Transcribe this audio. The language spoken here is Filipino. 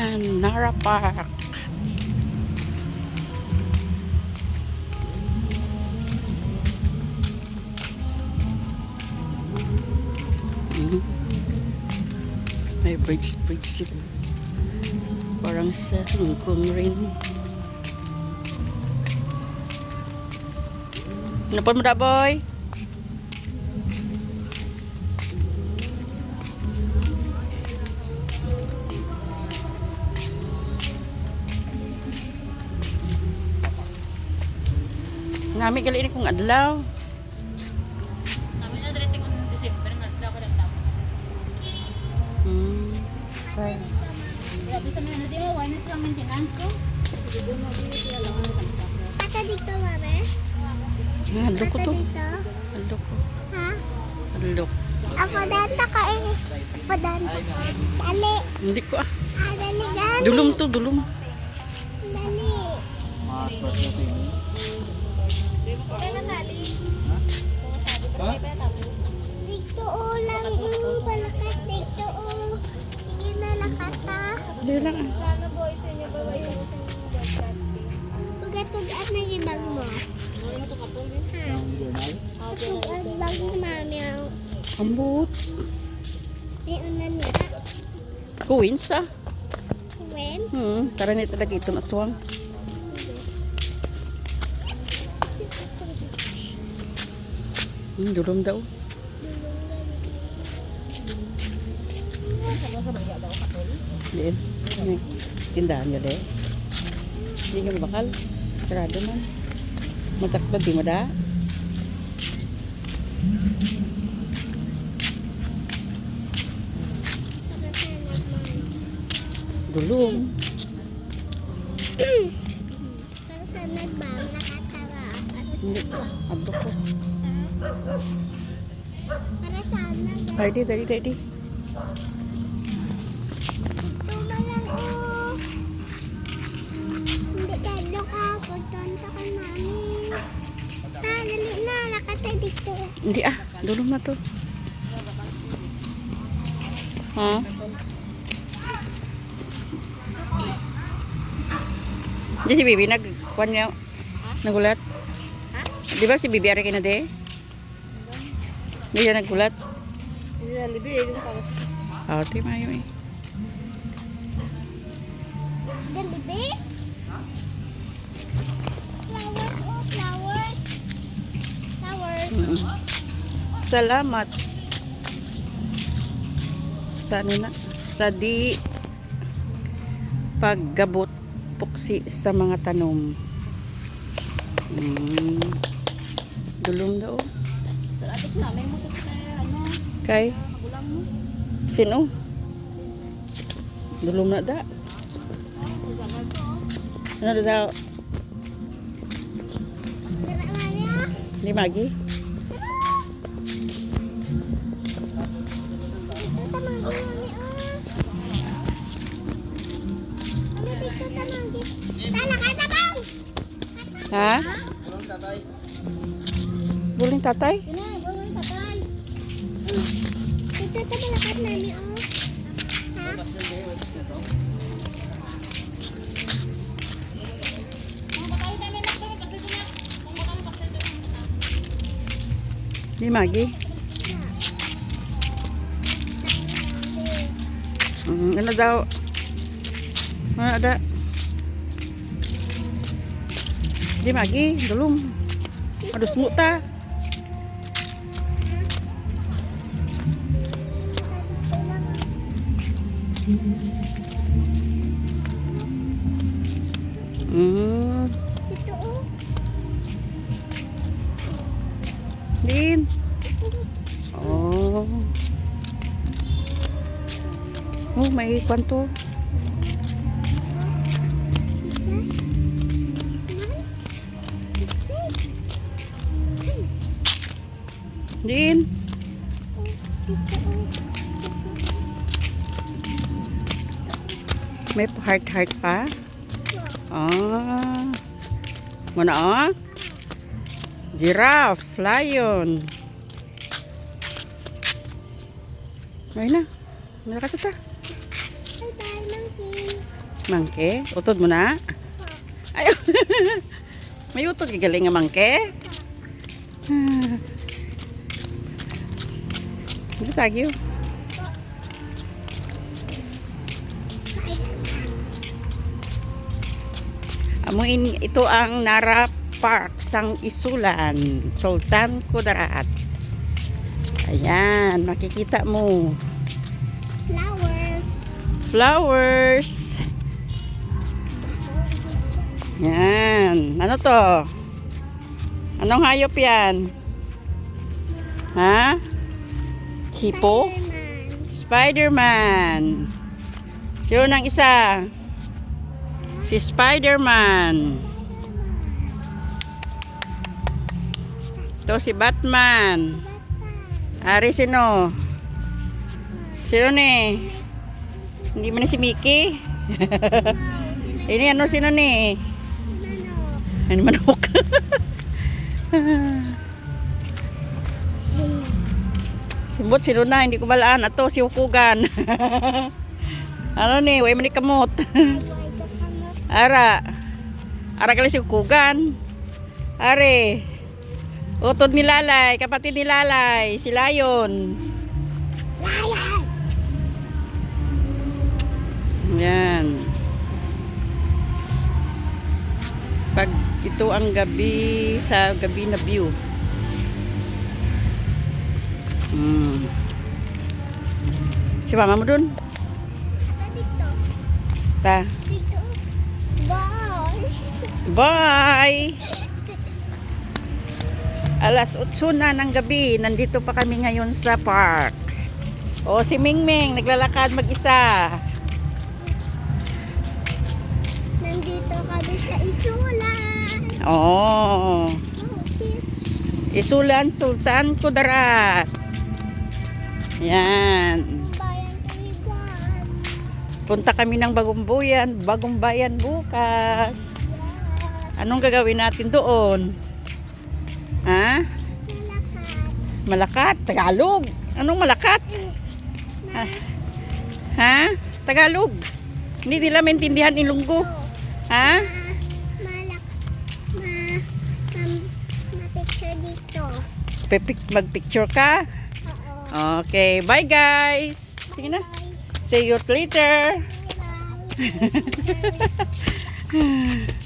Ayan, Nara Park. May bridge sila. Parang sa Hong Kong rin. Ano po mo da, boy? Nami gali ini kung adlaw. Kami na dito kung December nga adlaw ko lang tama. Grabe sa mga di mo wala sa maintenance ko. Ata dito, mame? Adlo ko to. Dito? Adlo ko. Ha? Adlo. Ako danta ka eh. Ako danta. Dali. Hindi ko ah. Dali gani. Dulom to, dulom. Dali. Kailan dali? Dito lang yung palakas. Dito hindi na lakata. Hindi lang ah. Sana boy sa inyo ba yung Tugat-tugat na yung bag mo. ano to kapon eh? Ha? Tugat bag mo, mami. Ambot. May unan na. Kuwins ah. When? Tara nito lagi ito na suwang. Dulom daw. Diin. May tindahan niya de. Hindi ka bakal. Sarado man. Magkakbag di mo da. Dulom. Para sa nagbang nakatawa. Hindi. Adlo ko. Para saan na? Ready. Tuba lang oh. Hindi kado ka. Pagtonta ka namin. Ha, dali na. Lakata dito. Hindi ah. Dulom na to. Ha? Di si Bibi nagkuhan niya. Nagulat. Ha? Di ba si Bibi ari kina de? Hindi siya nagulat. Hindi na libi yung kawas. Ate mayo eh. Dali, be. Flowers, oh, flowers. Flowers. Salamat sa ano na sa di paggabot puksi sa mga tanom. Dulong daw. Tapos na may mo sa ano, Kay magulang mo. sino? Dulong na da. Ganun to. Ano na daw? Tara, mami, ah. Di magi? Dito tamagi, mami, ah. Mami, dito tamagi. Tala ka, tabang! Ha? Buling tatay? Yun na, gawin tatay. Dito tamalakat, mami, oh. Ha? Kung bakaw kami na kami kasi na. Kung bakaw kasi na. Di magi? Ano daw? Ano ada? Di magi, dulong. Adus mo ta. Dito, oh. Din. Oh. Oh, may kwanto. Din. May heart pa. Ah. Mana oh? Giraffe, lion. Ay na. Malaka ta. Bye-bye, monkey. Mangke? Utod mo na? Ay, may utod kagaling nga mangke? Hindi tagyo. Amuin, ito ang Nara Park, Sang Isulan, Sultan Kudarat. Ayan, makikita mo. Flowers. Flowers. Yan. Ano to? Anong hayop yan? Ha? Hippo? Spider-Man. Spider-Man. Sino nang isa? Si Spider-Man. Ito si Batman. Ari sino? Sino ni? Hindi mo na si Mickey? Ini ano sino ni? Manok. Ano manok? Simbot sino na? Hindi ko balaan. Ato si Hukugan. Ano ni? Way man ni kamot. Ara. Ara kali si Hukugan. Are. Utod ni Lalay, kapatid ni Lalay, si Lion. Lion. Yan. Pag ito ang gabi, sa gabi na view. Si mama mo dun? Ito dito. Ta. Dito. Bye. Bye! Alas 8 na ng gabi, nandito pa kami ngayon sa park. O si Mingming, naglalakad mag-isa. Nandito kami sa Isulan. Oo. Oh, beach. Isulan, Sultan Kudarat. Yan. Bayan Taliban. Punta kami ng Bagong Bayan bukas. Anong gagawin natin doon? Ha? Malakat. Malakat? Tagalog? Anong malakat? Ha? Tagalog? Hindi nila maintindihan Ilonggo. Ha? Ma-picture dito. Mag-picture ka? Oo. Okay, bye guys. Sige na. Bye. See you later. Bye.